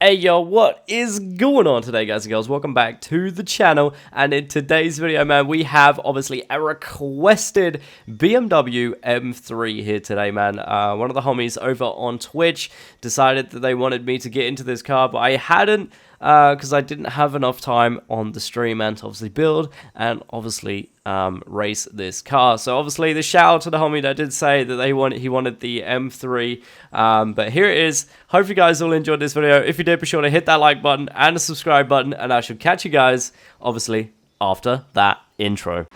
Hey yo, what is going on today, guys and girls? Welcome back to the channel, and in today's video, man, we have obviously a requested BMW M3 here today, man. One of the homies over on Twitch decided that they wanted me to get into this car, but I hadn't, because I didn't have enough time on the stream, and to obviously build and obviously race this car. So obviously the shout out to the homie that did say that he wanted the M3, but here it is. Hope you guys all enjoyed this video. If you did, be sure to hit that like button and the subscribe button, and I should catch you guys obviously after that intro.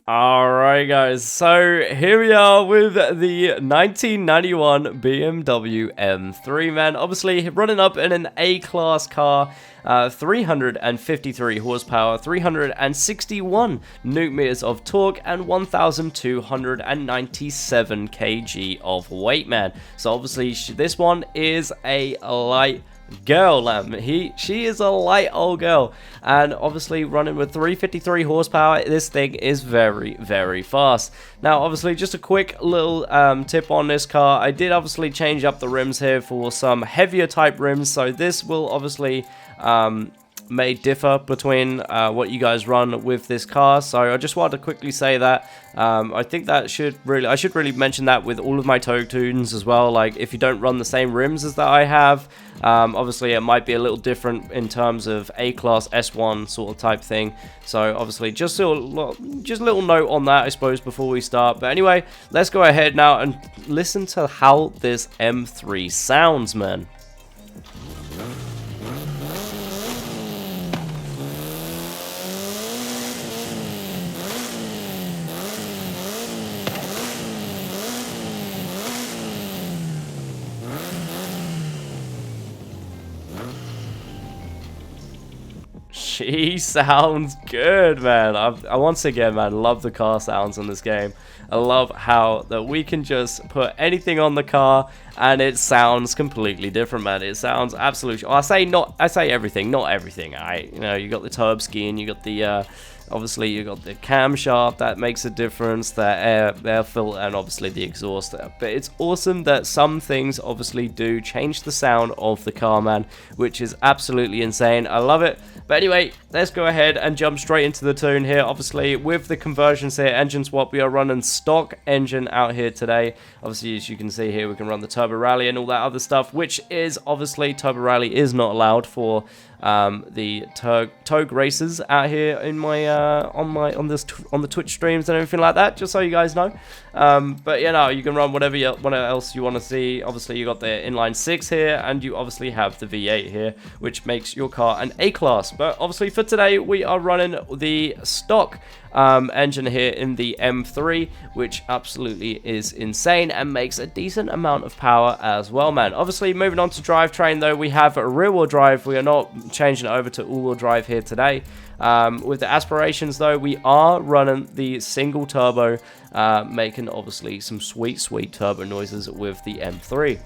Alright guys, so here we are with the 1991 BMW M3, man. Obviously running up in an A-class car, 353 horsepower, 361 newton meters of torque, and 1,297 kg of weight, man. So obviously this one is a light girl, she is a light old girl, and obviously running with 353 horsepower, this thing is very fast. Now obviously just a quick little tip on this car, I did obviously change up the rims here for some heavier type rims, so this will obviously may differ between what you guys run with this car. So I just wanted to quickly say that I think that I should really mention that with all of my touge tunes as well. Like if you don't run the same rims as that I have, obviously it might be a little different in terms of A-class S1 sort of type thing. So obviously just a little note on that, I suppose, before we start. But anyway, let's go ahead now and listen to how this M3 sounds, man. She sounds good, man. I once again, man, love the car sounds in this game. I love how that we can just put anything on the car and it sounds completely different, man. It sounds absolutely. I say everything, not everything. You got the turb ski, and you got the obviously you got the camshaft that makes a difference, the air filter, and obviously the exhaust there. But it's awesome that some things obviously do change the sound of the car, man, which is absolutely insane. I love it. But anyway, let's go ahead and jump straight into the tune here. Obviously with the conversions here, engine swap, we are running stock engine out here today. Obviously, as you can see here, we can run the turbo rally and all that other stuff, which is obviously turbo rally is not allowed for the touge races out here in my on the Twitch streams and everything like that, just so you guys know. But you know, you can run whatever else you want to see. Obviously you got the inline 6 here, and you obviously have the V8 here, which makes your car an A-class. But obviously for today we are running the stock engine here in the M3, which absolutely is insane and makes a decent amount of power as well, man. Obviously moving on to drivetrain though, we have a rear-wheel drive. We are not changing it over to all-wheel drive here today. With the aspirations though, we are running the single turbo, making obviously some sweet turbo noises with the M3.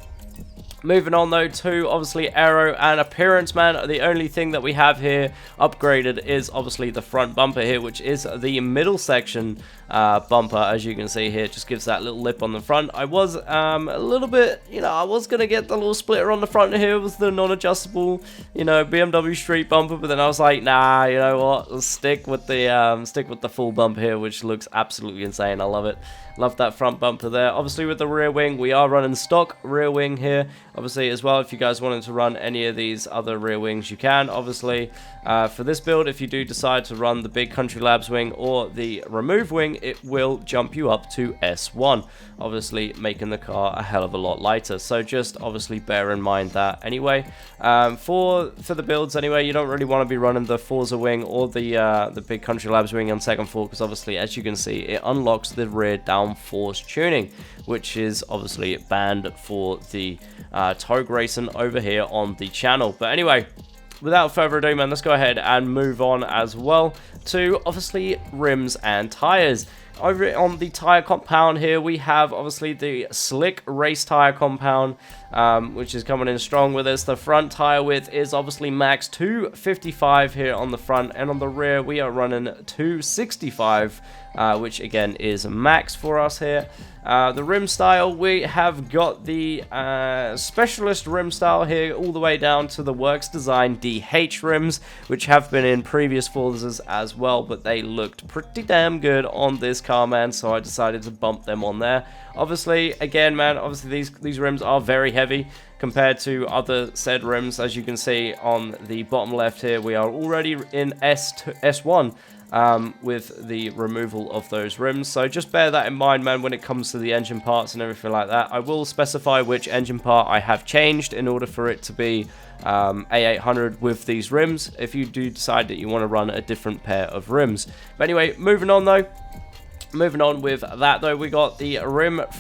Moving on though to obviously aero and appearance, man. The only thing that we have here upgraded is obviously the front bumper here, which is the middle section bumper. As you can see here, it just gives that little lip on the front. I was a little bit, I was gonna get the little splitter on the front here with the non-adjustable, BMW street bumper, but then I was like, nah, you know what? Let's stick with the full bumper here, which looks absolutely insane. I love it. Love that front bumper there. Obviously with the rear wing, we are running stock rear wing here. Obviously as well, if you guys wanted to run any of these other rear wings, you can. Obviously for this build, if you do decide to run the big Country Labs wing or the remove wing, it will jump you up to S1, obviously making the car a hell of a lot lighter. So just obviously bear in mind that. Anyway, for the builds anyway, you don't really want to be running the Forza wing or the big Country Labs wing on second floor, because obviously as you can see, it unlocks the rear downforce tuning, which is obviously banned for the touge racing over here on the channel. But anyway, without further ado, man, let's go ahead and move on as well to obviously rims and tires. Over on the tire compound here, we have obviously the slick race tire compound, which is coming in strong with us. The front tire width is obviously max 255 here on the front, and on the rear we are running 265, which again is max for us here. The rim style, we have got the specialist rim style here all the way down to the Works Design DH rims, which have been in previous Forzas as well, but they looked pretty damn good on this car, man, so I decided to bump them on there. Obviously, again, man, obviously these rims are very heavy compared to other said rims. As you can see on the bottom left here, we are already in S1. With the removal of those rims, so just bear that in mind, man, when it comes to the engine parts and everything like that. I will specify which engine part I have changed in order for it to be A800 with these rims, if you do decide that you want to run a different pair of rims. But anyway, moving on though. Moving on with that though, we got the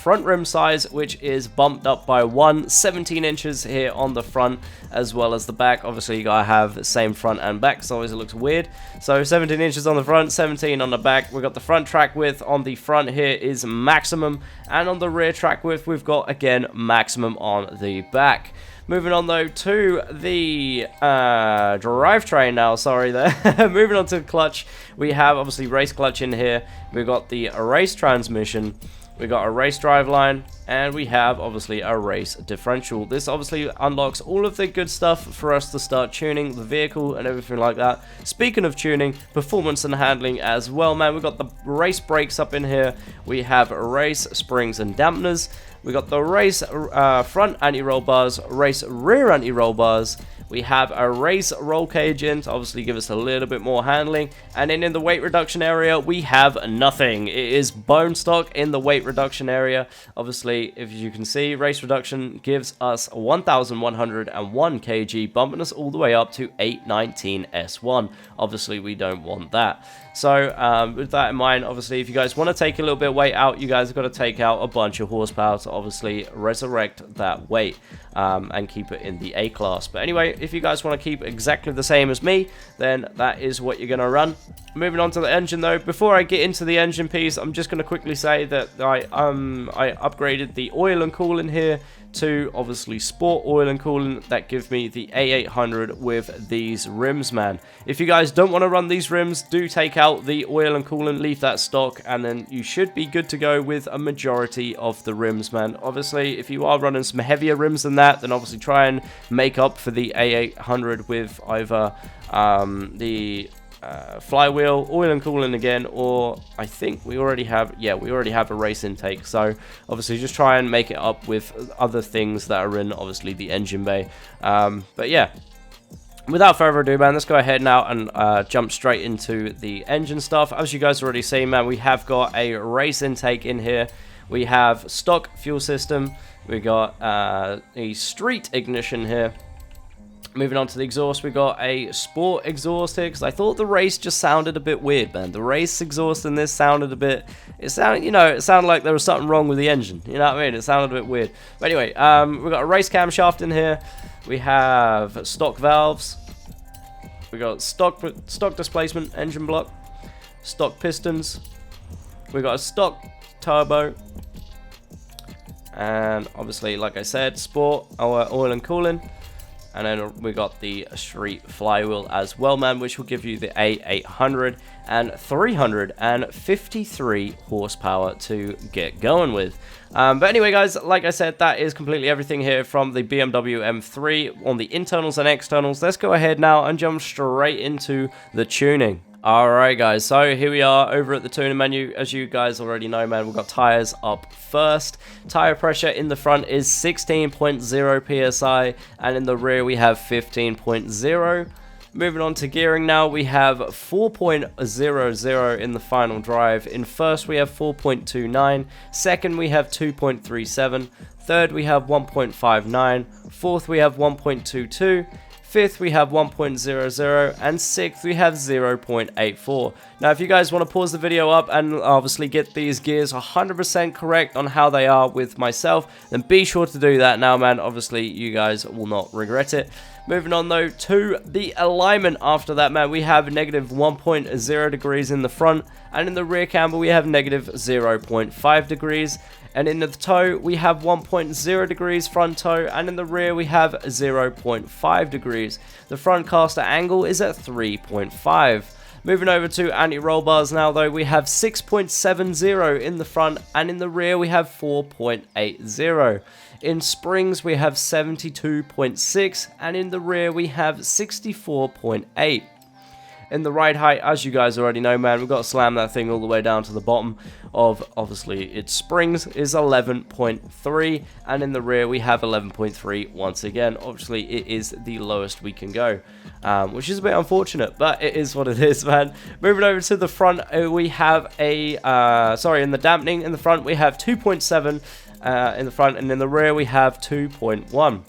front rim size, which is bumped up by 17 inches here on the front as well as the back. Obviously you gotta have the same front and back, so always it looks weird. So 17 inches on the front, 17 on the back. We got the front track width on the front here is maximum, and on the rear track width we've got again maximum on the back. Moving on though to the drivetrain now, sorry there. Moving on to the clutch, we have obviously race clutch in here. We've got the race transmission, we got a race driveline, and we have obviously a race differential. This obviously unlocks all of the good stuff for us to start tuning the vehicle and everything like that. Speaking of tuning, performance and handling as well, man. We've got the race brakes up in here. We have race springs and dampeners. We got the race front anti-roll bars, race rear anti-roll bars. We have a race roll cage in to obviously give us a little bit more handling. And then in the weight reduction area, we have nothing. It is bone stock in the weight reduction area. Obviously, if you can see, race reduction gives us 1,101 kg, bumping us all the way up to 819 S1. Obviously, we don't want that. So with that in mind, obviously, if you guys want to take a little bit of weight out, you guys have got to take out a bunch of horsepower to obviously resurrect that weight and keep it in the A class. But anyway, if you guys want to keep exactly the same as me, then that is what you're going to run. Moving on to the engine though, before I get into the engine piece, I'm just going to quickly say that I upgraded the oil and coolant here to obviously sport oil and coolant. That gives me the A800 with these rims, man. If you guys don't want to run these rims, do take out the oil and coolant, leave that stock, and then you should be good to go with a majority of the rims, man. Obviously, if you are running some heavier rims than that, then obviously try and make up for the A800 with either the flywheel, oil and coolant again, or I think we already have, yeah, we already have a race intake. So obviously just try and make it up with other things that are in obviously the engine bay. But yeah, without further ado, man, let's go ahead now and jump straight into the engine stuff. As you guys already seen, man, we have got a race intake in here. We have stock fuel system. We got a street ignition here. Moving on to the exhaust, we got a sport exhaust here, because I thought the race just sounded a bit weird, man. The race exhaust in this sounded a bit, it sounded, you know, it sounded like there was something wrong with the engine, you know what I mean? It sounded a bit weird. But anyway, we've got a race camshaft in here. We have stock valves. We got stock displacement engine block, stock pistons. We got a stock turbo. And obviously, like I said, sport, our oil and cooling. And then we got the street flywheel as well, man, which will give you the A800 and 353 horsepower to get going with. But anyway, guys, like I said, that is completely everything here from the BMW M3 on the internals and externals. Let's go ahead now and jump straight into the tuning. Alright guys, so here we are over at the tuning menu. As you guys already know, man, we've got tires up first. Tire pressure in the front is 16.0 psi, and in the rear we have 15.0. Moving on to gearing now, we have 4.00 in the final drive. In first we have 4.29, second we have 2.37, third we have 1.59, fourth we have 1.22, fifth we have 1.00, and sixth we have 0.84. Now if you guys want to pause the video up and obviously get these gears 100% correct on how they are with myself, then be sure to do that now, man. Obviously you guys will not regret it. Moving on though to the alignment after that, man, we have negative 1.0 degrees in the front, and in the rear camber we have negative 0.5 degrees. And in the toe, we have 1.0 degrees front toe, and in the rear, we have 0.5 degrees. The front caster angle is at 3.5. Moving over to anti-roll bars now, though, we have 6.70 in the front, and in the rear, we have 4.80. In springs, we have 72.6, and in the rear, we have 64.8. In the ride height, as you guys already know, man, we've got to slam that thing all the way down to the bottom of, obviously, its springs is 11.3, and in the rear we have 11.3 once again. Obviously, it is the lowest we can go, which is a bit unfortunate, but it is what it is, man. Moving over to the front, we have a, in the dampening, in the front we have 2.7 in the front, and in the rear we have 2.1.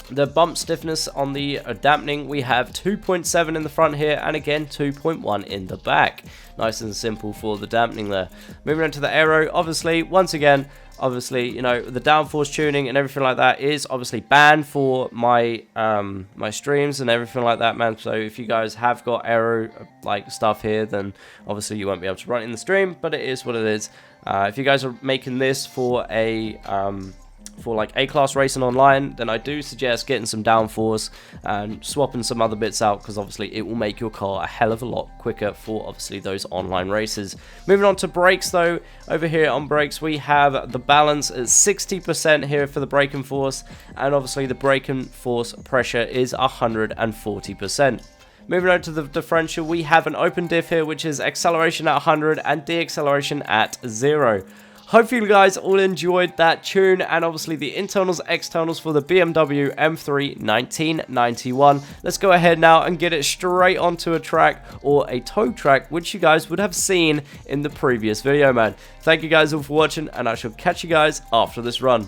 The bump stiffness on the dampening, we have 2.7 in the front here, and again 2.1 in the back. Nice and simple for the dampening there. Moving on to the aero, obviously, once again, you know, the downforce tuning and everything like that is obviously banned for my my streams and everything like that, man. So if you guys have got aero like stuff here, then obviously you won't be able to run it in the stream, but it is what it is. If you guys are making this for a for like A-class racing online, then I do suggest getting some downforce and swapping some other bits out, because obviously it will make your car a hell of a lot quicker for obviously those online races. Moving on to brakes though, over here on brakes we have the balance at 60% here for the braking force, and obviously the braking force pressure is 140%. Moving on to the differential, we have an open diff here, which is acceleration at 100 and deacceleration at 0. Hopefully you guys all enjoyed that tune, and obviously the internals, externals for the BMW M3 1991. Let's go ahead now and get it straight onto a track, or a tow track, which you guys would have seen in the previous video, man. Thank you guys all for watching, and I shall catch you guys after this run.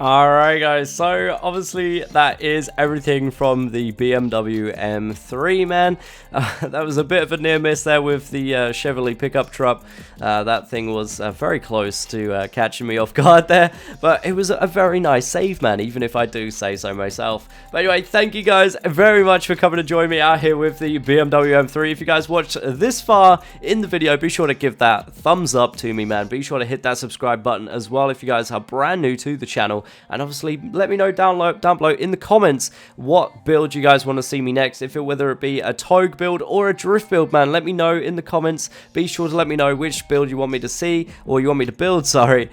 Alright guys, so obviously that is everything from the BMW M3, man. That was a bit of a near miss there with the Chevrolet pickup truck. That thing was very close to catching me off guard there, but it was a very nice save, man, even if I do say so myself. But anyway, thank you guys very much for coming to join me out here with the BMW M3. If you guys watched this far in the video, be sure to give that thumbs up to me, man. Be sure to hit that subscribe button as well if you guys are brand new to the channel. And obviously, let me know down below in the comments what build you guys want to see me next. Whether it be a touge build or a drift build, man. Let me know in the comments. Be sure to let me know which build you want me to see, or you want me to build, sorry.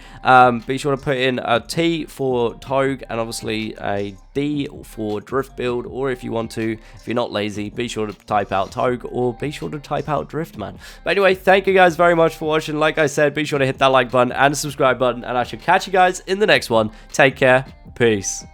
Be sure to put in a T for touge and obviously a D for drift build, or if you want to, if you're not lazy, be sure to type out touge or be sure to type out drift, man. But anyway, thank you guys very much for watching. Like I said, be sure to hit that like button and the subscribe button, and I shall catch you guys in the next one. Take care. Peace.